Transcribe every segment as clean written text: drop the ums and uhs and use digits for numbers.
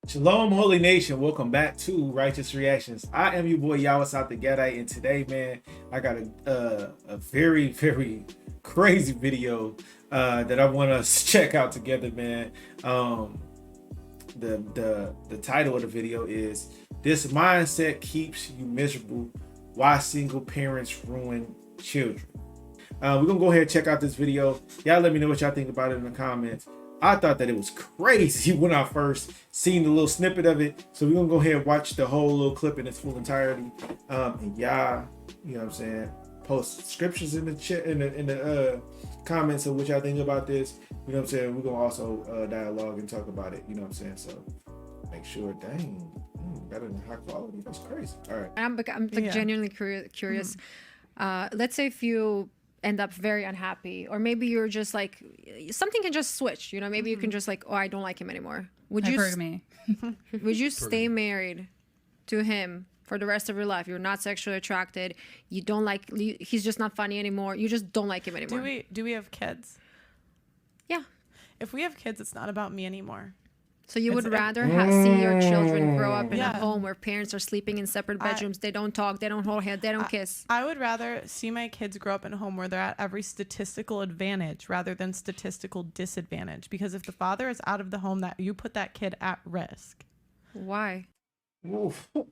Shalom, Holy Nation. Welcome back to Righteous Reactions. I am your boy Yawis out the Gadai, and today, man, I got a very, very crazy video that I want us to check out together, man. The title of the video is "This Mindset Keeps You Miserable: Why Single Parents Ruin Children." We're gonna go ahead and check out this video. Y'all let me know what y'all think about it in the comments. I thought that it was crazy when I first seen the little snippet of it. So we're gonna go ahead and watch the whole little clip in its full entirety. And y'all, you know what I'm saying, post scriptures in the chat in the comments of what y'all think about this. You know what I'm saying? We're gonna also dialogue and talk about it. You know what I'm saying? So make sure, dang, better than high quality. That's crazy. All right. I'm like genuinely curious. Let's say if you end up very unhappy, or maybe you're just like, something can just switch, you know, maybe you can just like, oh, I don't like him anymore. Would you stay married to him for the rest of your life? You're not sexually attracted, you don't like, he's just not funny anymore, you just don't like him anymore. Do we have kids? Yeah. If we have kids, it's not about me anymore. So you would rather see your children grow up in a Yeah. home where parents are sleeping in separate bedrooms, they don't talk, they don't hold hands, they don't kiss. I would rather see my kids grow up in a home where they're at every statistical advantage rather than statistical disadvantage. Because if the father is out of the home, that you put that kid at risk. Why? Oof. All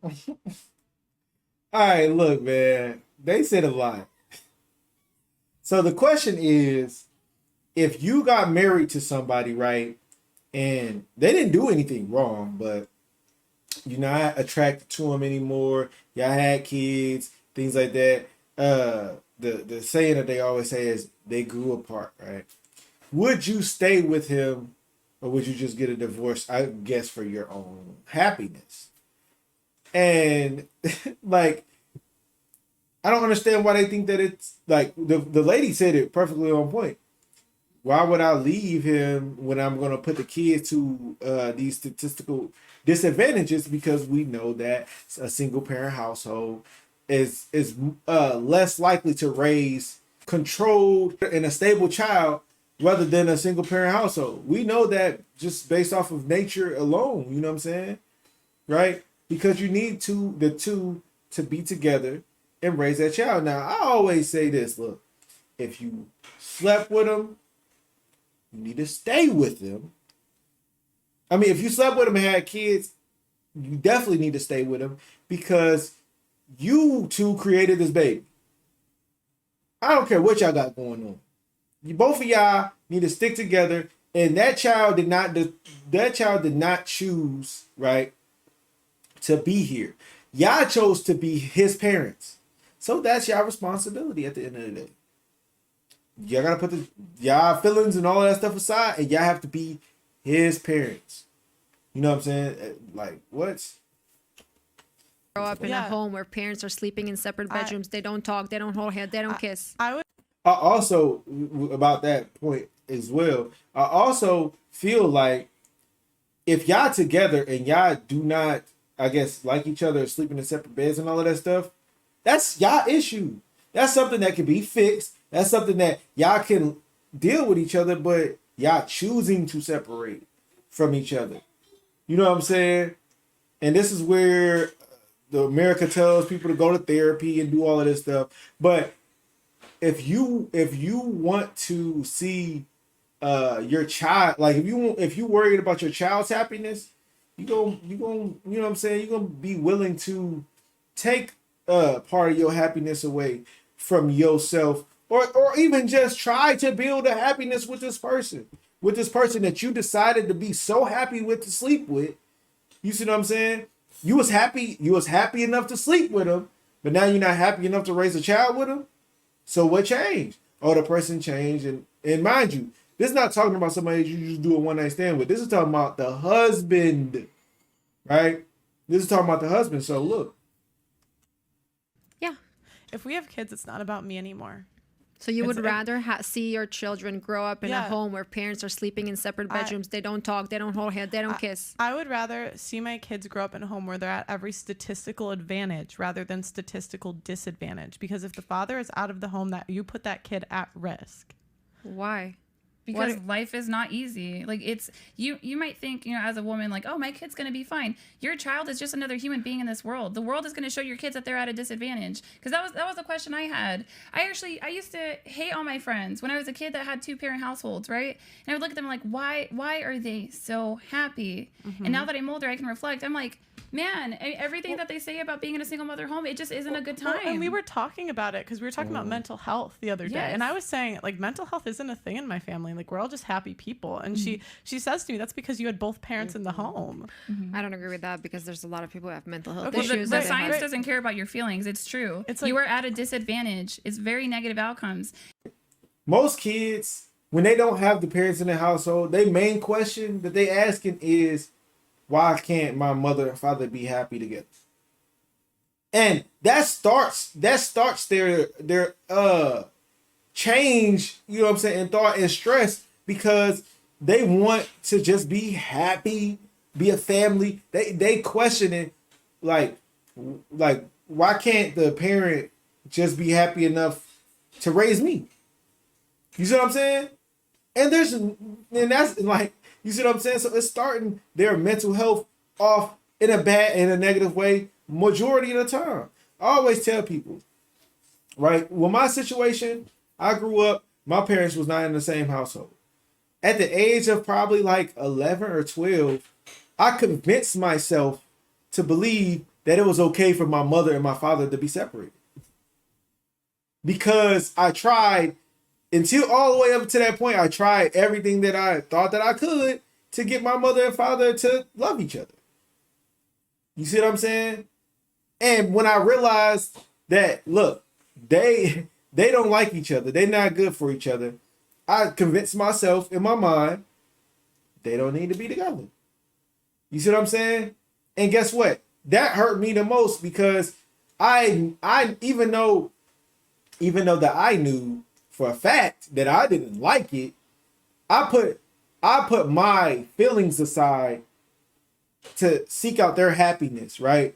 right, look, man. They said a lot. So the question is, if you got married to somebody, right, and they didn't do anything wrong, but you're not attracted to them anymore, y'all had kids, things like that. The saying that they always say is they grew apart, right? Would you stay with him, or would you just get a divorce? I guess for your own happiness. And like, I don't understand why they think that it's like the lady said it perfectly on point. Why would I leave him when I'm going to put the kids to these statistical disadvantages? Because we know that a single parent household is less likely to raise controlled and a stable child rather than a single parent household. We know that just based off of nature alone. You know what I'm saying, right? Because you need the two to be together and raise that child. Now, I always say this: look, if you slept with them, you need to stay with them. I mean, if you slept with them and had kids, you definitely need to stay with them because you two created this baby. I don't care what y'all got going on. Both of y'all need to stick together. And that child did not choose, right, to be here. Y'all chose to be his parents. So that's y'all responsibility at the end of the day. Y'all gotta put y'all feelings and all of that stuff aside, and y'all have to be his parents. You know what I'm saying? Like, what? Grow up in a home where parents are sleeping in separate bedrooms, they don't talk, they don't hold hands, they don't kiss. I would Also, about that point as well, I also feel like if y'all together and y'all do not, I guess, like each other, sleeping in separate beds and all of that stuff, that's y'all issue. That's something that can be fixed. That's something that y'all can deal with each other, but y'all choosing to separate from each other. You know what I'm saying? And this is where the America tells people to go to therapy and do all of this stuff. But if you want to see your child, like if you worried about your child's happiness, you know what I'm saying, you're gonna be willing to take part of your happiness away from yourself, or even just try to build a happiness with this person that you decided to be so happy with to sleep with. You see what I'm saying? You was happy enough to sleep with him, but now you're not happy enough to raise a child with him. So what changed? Oh, the person changed. And mind you, this is not talking about somebody that you just do a one night stand with. This is talking about the husband, right? This is talking about the husband. So look. Yeah. If we have kids, it's not about me anymore. So you would rather see your children grow up in a home where parents are sleeping in separate bedrooms, they don't talk, they don't hold hands, they don't kiss. I would rather see my kids grow up in a home where they're at every statistical advantage rather than statistical disadvantage. Because if the father is out of the home, that you put that kid at risk. Why? Because life is not easy. Like it's you might think, as a woman, like, oh, my kid's gonna be fine. Your child is just another human being in this world. The world is gonna show your kids that they're at a disadvantage. Because that was a question I had. I used to hate all my friends when I was a kid that had 2-parent households, right? And I would look at them like, why are they so happy? And now that I'm older, I can reflect. I'm like, man, everything that they say about being in a single mother home, it just isn't a good time. And we were talking about it because we were talking about mental health the other day. Yes. And I was saying, like, mental health isn't a thing in my family. Like, we're all just happy people. And she says to me, that's because you had both parents in the home. I don't agree with that because there's a lot of people who have mental health Okay, issues. But science doesn't care about your feelings. It's true. It's like, you are at a disadvantage. It's very negative outcomes. Most kids, when they don't have the parents in the household, their main question that they asking is, why can't my mother and father be happy together? And that starts their change, you know what I'm saying, in thought and stress, because they want to just be happy, be a family. They questioning like why can't the parent just be happy enough to raise me? You see what I'm saying? And that's like, you see what I'm saying? So it's starting their mental health off in a negative way majority of the time. I always tell people, right? With my situation, I grew up, my parents was not in the same household. At the age of probably like 11 or 12, I convinced myself to believe that it was okay for my mother and my father to be separated. Because I tried, until all the way up to that point, I tried everything that I thought that I could to get my mother and father to love each other. You see what I'm saying? And when I realized that, look, they don't like each other, they're not good for each other, I convinced myself in my mind, they don't need to be together. You see what I'm saying? And guess what? That hurt me the most because I even though that I knew for a fact that I didn't like it, I put my feelings aside to seek out their happiness, right?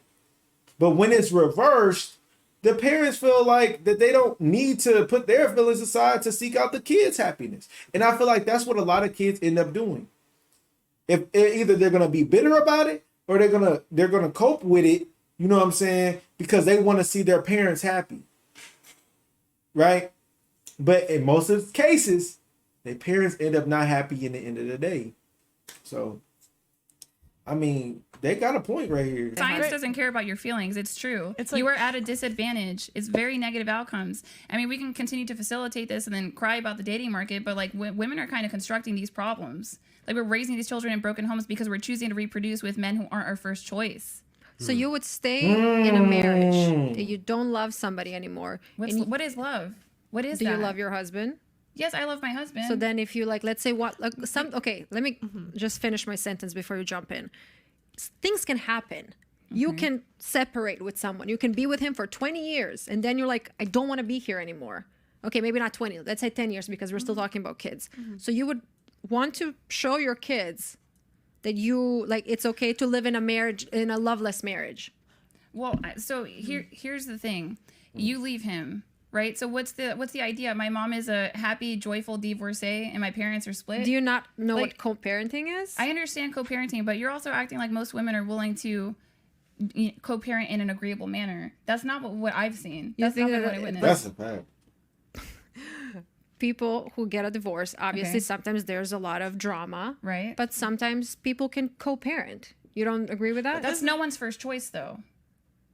But when it's reversed, the parents feel like that they don't need to put their feelings aside to seek out the kids' happiness. And I feel like that's what a lot of kids end up doing. If either they're gonna be bitter about it or they're gonna cope with it, you know what I'm saying? Because they want to see their parents happy. Right? But in most of the cases, their parents end up not happy in the end of the day. So, I mean, they got a point right here. Science doesn't care about your feelings. It's true. It's like, you are at a disadvantage. It's very negative outcomes. I mean, we can continue to facilitate this and then cry about the dating market, but like women are kind of constructing these problems. Like we're raising these children in broken homes because we're choosing to reproduce with men who aren't our first choice. So you would stay in a marriage that you don't love somebody anymore. What is love? What is that? Do you love your husband? Yes, I love my husband. So then if you like, let's say okay, let me just finish my sentence before you jump in. Things can happen. You can separate with someone. You can be with him for 20 years. And then you're like, I don't want to be here anymore. Okay, maybe not 20. Let's say 10 years because we're still talking about kids. So you would want to show your kids that you like it's okay to live in a marriage, in a loveless marriage. Well, so here's the thing. You leave him, right? So what's the idea? My mom is a happy, joyful divorcee and my parents are split. Do you not know what co-parenting is? I understand co-parenting, but you're also acting like most women are willing to co-parent in an agreeable manner. That's not what I've seen. That's not what I witnessed. That's a fact. People who get a divorce, obviously sometimes there's a lot of drama, right? But sometimes people can co-parent. You don't agree with that? That's no one's first choice, though.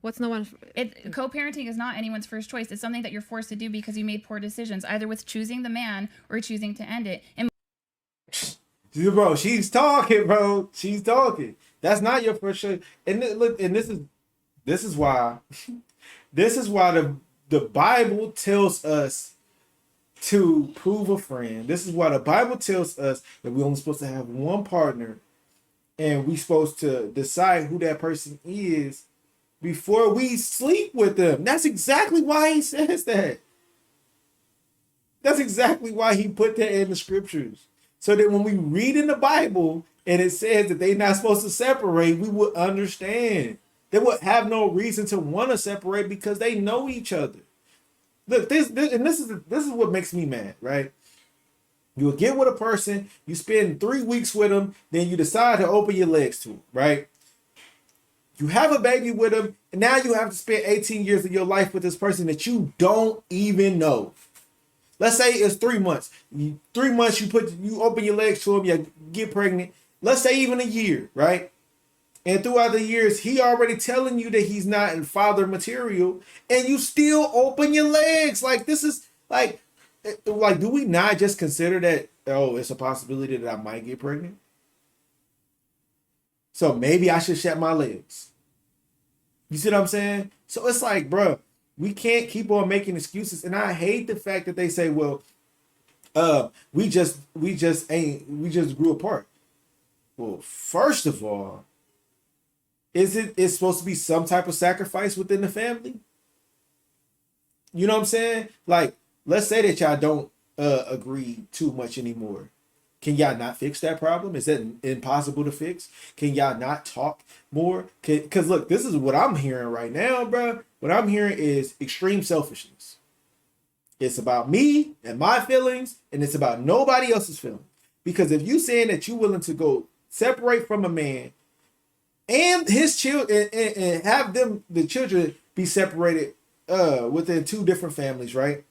What's no one? Co-parenting is not anyone's first choice. It's something that you're forced to do because you made poor decisions, either with choosing the man or choosing to end it. And bro, she's talking, bro. She's talking. That's not your first choice. And look, and this is why the Bible tells us to prove a friend. This is why the Bible tells us that we're only supposed to have one partner and we're supposed to decide who that person is before we sleep with them. That's exactly why he says that. That's exactly why he put that in the scriptures. So that when we read in the Bible and it says that they're not supposed to separate, we would understand. They would have no reason to want to separate because they know each other. Look, this is what makes me mad, right? You'll get with a person, you spend 3 weeks with them, then you decide to open your legs to them, right? You have a baby with them, and now you have to spend 18 years of your life with this person that you don't even know. Let's say it's 3 months. 3 months you open your legs to him, you get pregnant. Let's say even a year, right? And throughout the years, he already telling you that he's not in father material, and you still open your legs. Like, this is like, do we not just consider that, oh, it's a possibility that I might get pregnant? So maybe I should shut my legs. You see what I'm saying? So it's like, bro, we can't keep on making excuses. And I hate the fact that they say, well, we just grew apart. Well, first of all, it's supposed to be some type of sacrifice within the family? You know what I'm saying? Like, let's say that y'all don't agree too much anymore. Can y'all not fix that problem? Is that impossible to fix? Can y'all not talk more? Because look, this is what I'm hearing right now, bro. What I'm hearing is extreme selfishness. It's about me and my feelings, and it's about nobody else's feelings. Because if you saying that you're willing to go separate from a man and his children and have the children be separated within 2 different families, right?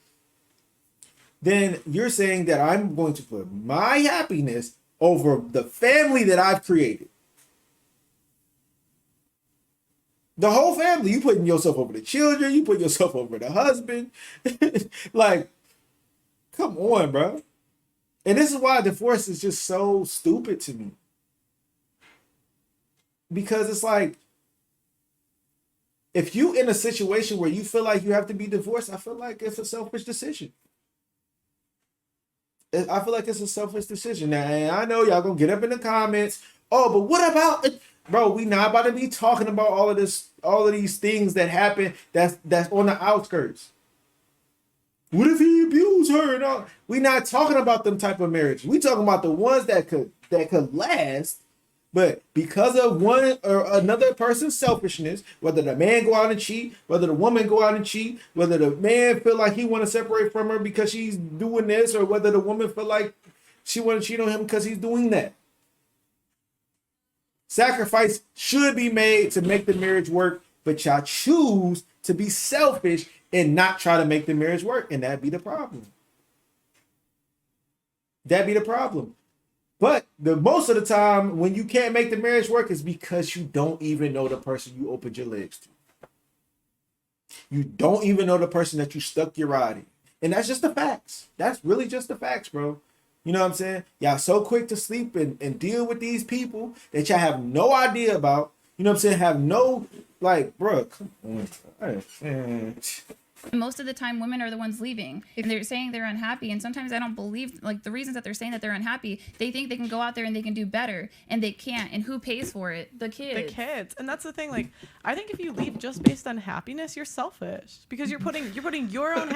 Then you're saying that I'm going to put my happiness over the family that I've created. The whole family. You putting yourself over the children. You putting yourself over the husband. Like, come on, bro. And this is why divorce is just so stupid to me. Because it's like, if you in a situation where you feel like you have to be divorced, I feel like it's a selfish decision. I feel like it's a selfish decision. Now, and I know y'all gonna get up in the comments. Oh, but what about it? Bro, we not about to be talking about all of these things that happen that's on the outskirts. What if he abused her and all? We not talking about them type of marriage. We talking about the ones that could last. But because of one or another person's selfishness, whether the man go out and cheat, whether the woman go out and cheat, whether the man feel like he want to separate from her because she's doing this, or whether the woman feel like she want to cheat on him because he's doing that. Sacrifice should be made to make the marriage work, but y'all choose to be selfish and not try to make the marriage work, and that'd be the problem. That'd be the problem. But the most of the time, when you can't make the marriage work, is because you don't even know the person you opened your legs to. You don't even know the person that you stuck your rod in. And that's just the facts. That's really just the facts, bro. You know what I'm saying? Y'all so quick to sleep and deal with these people that y'all have no idea about. You know what I'm saying? Have no, like, bro, come on. Most of the time, women are the ones leaving, and they're saying they're unhappy. And sometimes I don't believe, like, the reasons that they're saying that they're unhappy. They think they can go out there and they can do better, and they can't. And who pays for it? The kids. The kids. And that's the thing. Like, I think if you leave just based on happiness, you're selfish, because you're putting your own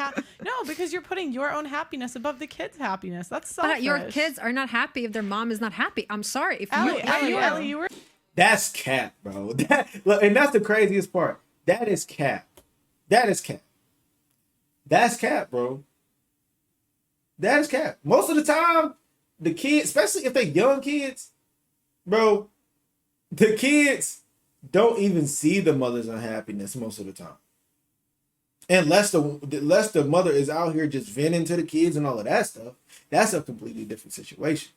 because you're putting your own happiness above the kids' happiness. That's selfish. Your kids are not happy if their mom is not happy. I'm sorry. If Ellie, you were. That's cap, bro. And that's the craziest part. That is cap. That is cap. That's cap, bro. That is cap. Most of the time, the kids, especially if they're young kids, bro, the kids don't even see the mother's unhappiness most of the time. Unless the mother is out here just venting to the kids and all of that stuff. That's a completely different situation.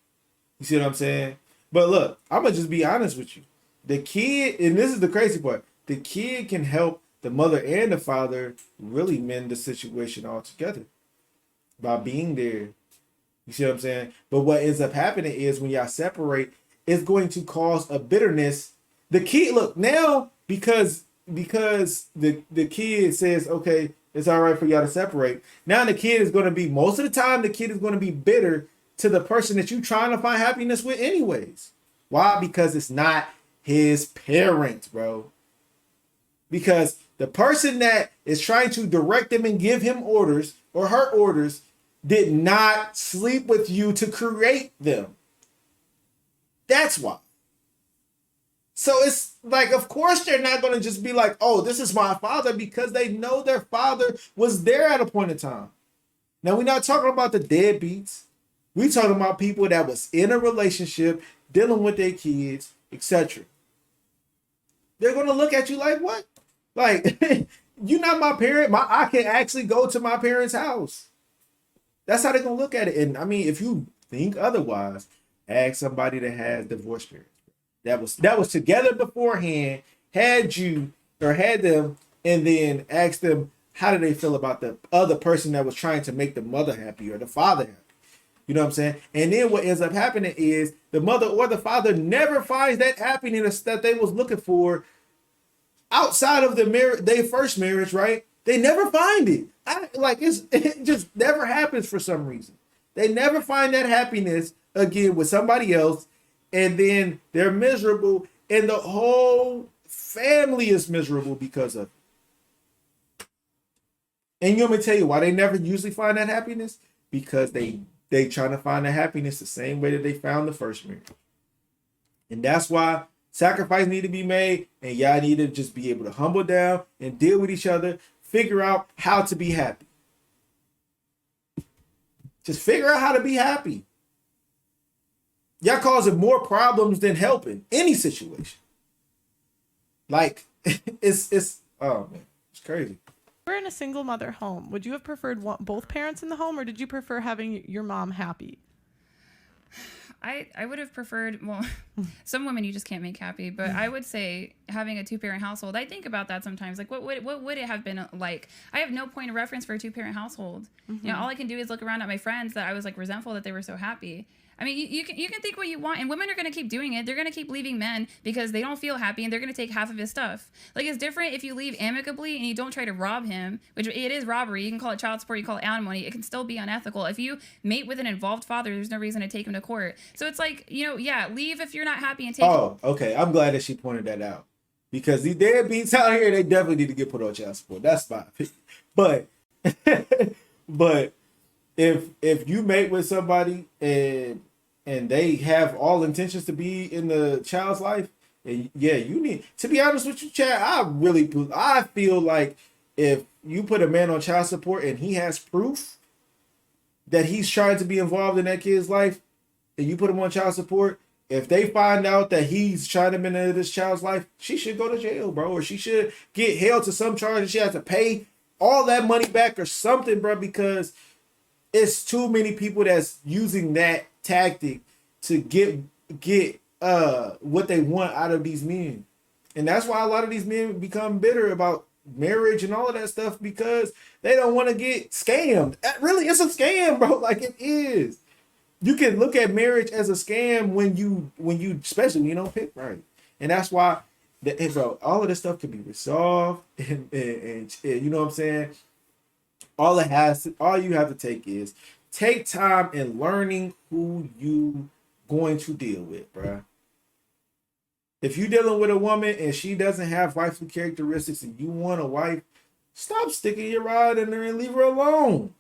You see what I'm saying? But look, I'm going to just be honest with you. The kid, and this is the crazy part, the kid can help the mother and the father really mend the situation altogether by being there. You see what I'm saying? But what ends up happening is when y'all separate, it's going to cause a bitterness. The kid, look, now because the kid says, okay, it's all right for y'all to separate. Now the kid is going to be, most of the time, the kid is going to be bitter to the person that you're trying to find happiness with anyways. Why? Because it's not his parents, bro. Because the person that is trying to direct him and give him orders or her orders did not sleep with you to create them. That's why. So it's like, of course, they're not going to just be like, oh, this is my father, because they know their father was there at a point in time. Now, we're not talking about the deadbeats. We talking about people that was in a relationship, dealing with their kids, etc. They're gonna look at you like, what? Like, you're not my parent. I can actually go to my parents' house. That's how they're gonna look at it. And I mean, if you think otherwise, ask somebody that has divorce parents. That was together beforehand, had you or had them, and then ask them how do they feel about the other person that was trying to make the mother happy or the father happy. You know what I'm saying? And then what ends up happening is the mother or the father never finds that happiness that they was looking for outside of their first marriage, right? They never find it. It just never happens for some reason. They never find that happiness again with somebody else, and then they're miserable, and the whole family is miserable because of it. And you want me to tell you why they never usually find that happiness? Because they trying to find the happiness the same way that they found the first marriage. And that's why sacrifice need to be made, and y'all need to just be able to humble down and deal with each other, figure out how to be happy. Just figure out how to be happy. Y'all causing more problems than helping any situation. Like, it's oh man, it's crazy. We're in a single mother home. Would you have preferred both parents in the home, or did you prefer having your mom happy? I would have preferred, well, some women you just can't make happy, but I would say having a two-parent household. I think about that sometimes. Like, what would it have been like? I have no point of reference for a two-parent household. Mm-hmm. You know, all I can do is look around at my friends that I was like resentful that they were so happy. I mean, you can think what you want, and women are going to keep doing it. They're going to keep leaving men because they don't feel happy, and they're going to take half of his stuff. Like, it's different if you leave amicably and you don't try to rob him, which it is robbery. You can call it child support, you call it alimony. It can still be unethical. If you mate with an involved father, there's no reason to take him to court. So it's like, you know, yeah, leave if you're not happy and take him. Okay. I'm glad that she pointed that out. Because these deadbeats out here, they definitely need to get put on child support. That's fine. But if you mate with somebody and they have all intentions to be in the child's life, and yeah, you need to be honest with you, Chad. I feel like if you put a man on child support and he has proof that he's trying to be involved in that kid's life, and you put him on child support, if they find out that he's trying to be into this child's life, she should go to jail, bro, or she should get held to some charge and she has to pay all that money back or something, bro, because it's too many people that's using that tactic to get what they want out of these men. And that's why a lot of these men become bitter about marriage and all of that stuff, because they don't want to get scammed. Really, it's a scam, bro. Like, it is. You can look at marriage as a scam when you especially when you don't pick right. And that's why bro, all of this stuff can be resolved and you know what I'm saying? All you have to take time in learning who you going to deal with, bruh. If you're dealing with a woman and she doesn't have wifely characteristics and you want a wife, stop sticking your rod in there and leave her alone.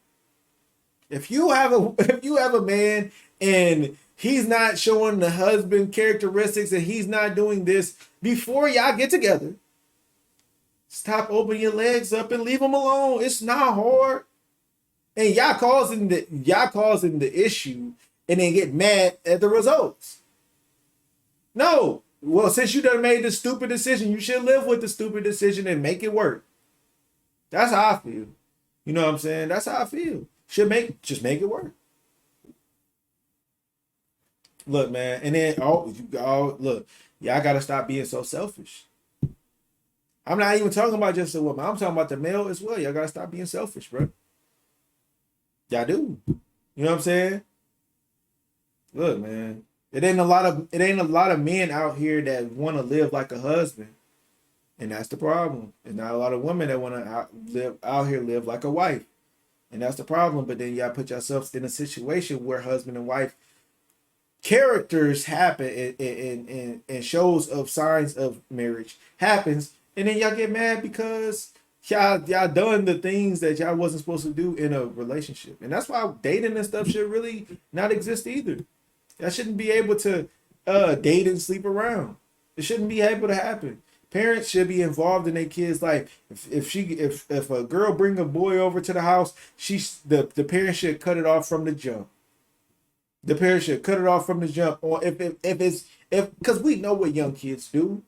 If you have a man and he's not showing the husband characteristics and he's not doing this before y'all get together, stop opening your legs up and leave him alone. It's not hard. And y'all causing the issue and then get mad at the results. No. Well, since you done made the stupid decision, you should live with the stupid decision and make it work. That's how I feel. You know what I'm saying? That's how I feel. Just make it work. Look, man, and then look, y'all gotta stop being so selfish. I'm not even talking about just a woman. I'm talking about the male as well. Y'all gotta stop being selfish, bro. Y'all do. You know what I'm saying? Look, man, it ain't a lot of men out here that want to live like a husband, and that's the problem. And not a lot of women that want to live like a wife, and that's the problem. But then y'all put yourselves in a situation where husband and wife characters happen and shows of signs of marriage happens, and then y'all get mad because y'all done the things that y'all wasn't supposed to do in a relationship. And that's why dating and stuff should really not exist either. Y'all shouldn't be able to date and sleep around. It shouldn't be able to happen. Parents should be involved in their kids' life. If a girl bring a boy over to the house, the parents should cut it off from the jump. The parents should cut it off from the jump. Or if because we know what young kids do.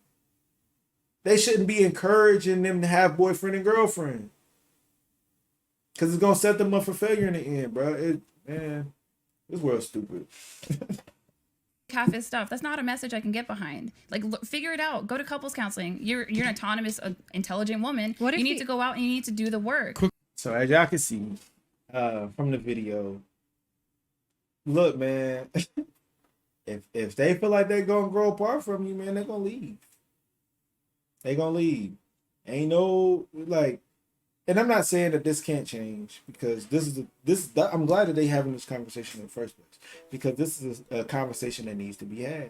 They shouldn't be encouraging them to have boyfriend and girlfriend. Because it's going to set them up for failure in the end, bro. Man, this world's stupid. Catfish stuff. That's not a message I can get behind. Like, figure it out. Go to couples counseling. You're an autonomous, intelligent woman. What if you need to go out and you need to do the work. So as y'all can see from the video, look, man, if they feel like they're going to grow apart from you, man, they're going to leave. They gonna leave. Ain't no like, and I'm not saying that this can't change because I'm glad that they having this conversation in the first place because this is a conversation that needs to be had,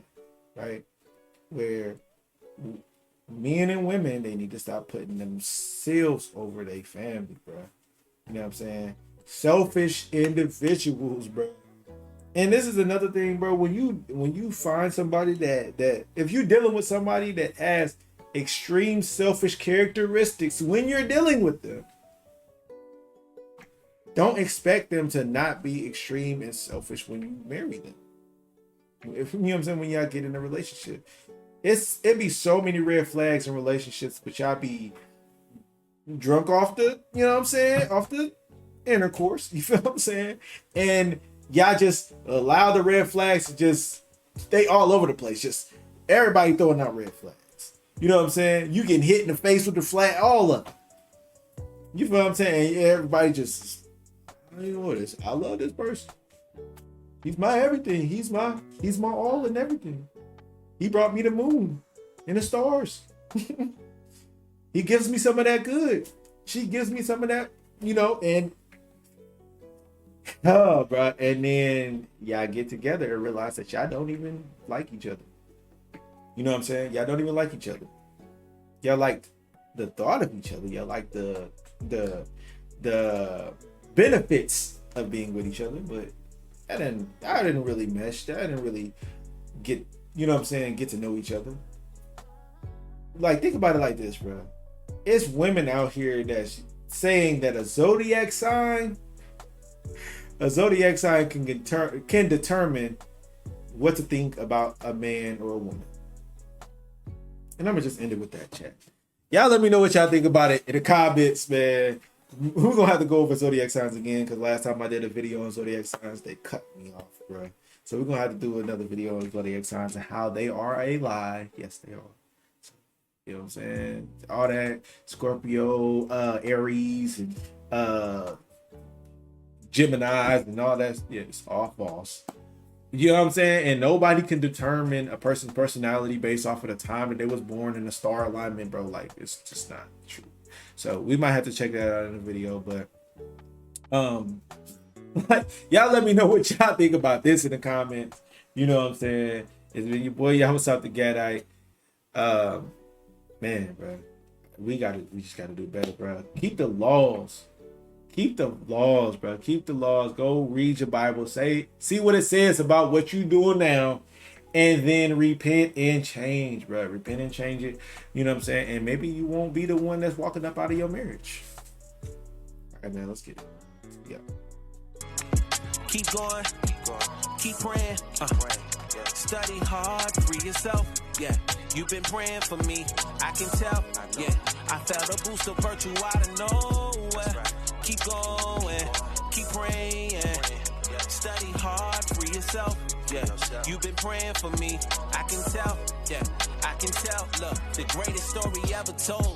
right? Where men and women, they need to stop putting themselves over their family, bro. You know what I'm saying? Selfish individuals, bro. And this is another thing, bro. When you find somebody that if you're dealing with somebody that has extreme selfish characteristics when you're dealing with them, don't expect them to not be extreme and selfish when you marry them. If you know what I'm saying, when y'all get in a relationship, it be so many red flags in relationships, but y'all be drunk off the, you know what I'm saying, off the intercourse. You feel what I'm saying? And y'all just allow the red flags to just stay all over the place. Just everybody throwing out red flags. You know what I'm saying? You getting hit in the face with the flag, all of it. You feel what I'm saying? Everybody just, I know this. I love this person. He's my everything. He's my all and everything. He brought me the moon and the stars. He gives me some of that good. She gives me some of that, you know, and oh, bro. And then y'all get together and realize that y'all don't even like each other. You know what I'm saying? Y'all don't even like each other. Y'all like the thought of each other. Y'all like the benefits of being with each other, but I didn't really mesh. I didn't really get, you know what I'm saying, get to know each other. Like, think about it like this, bro. It's women out here that's saying that a zodiac sign can determine what to think about a man or a woman. And I'm gonna just end it with that, chat. Y'all let me know what y'all think about it in the comments, man. We're gonna have to go over zodiac signs again because last time I did a video on zodiac signs, they cut me off, bro. So we're gonna have to do another video on zodiac signs and how they are a lie. Yes, they are. So, you know what I'm saying? All that Scorpio, Aries, and Geminis and all that. Yeah, it's all false. You know what I'm saying? And nobody can determine a person's personality based off of the time that they was born in the star alignment, bro. Like, it's just not true. So we might have to check that out in the video, but like, y'all let me know what y'all think about this in the comments. You know what I'm saying? It's been your boy Yahoo out the Gadite. Man, bro, we just gotta do better, bro. Keep the laws. Keep the laws, bro. Keep the laws. Go read your Bible. See what it says about what you doing now, and then repent and change, bro. Repent and change it. You know what I'm saying? And maybe you won't be the one that's walking up out of your marriage. All right, man. Let's get it. Yeah. Keep going. Keep praying. Study hard. Free yourself. Yeah. You've been praying for me. I can tell. Yeah. I felt a boost of virtue out of nowhere. Keep going, keep praying, study hard, free yourself, yeah, you've been praying for me, I can tell, yeah, I can tell, look, the greatest story ever told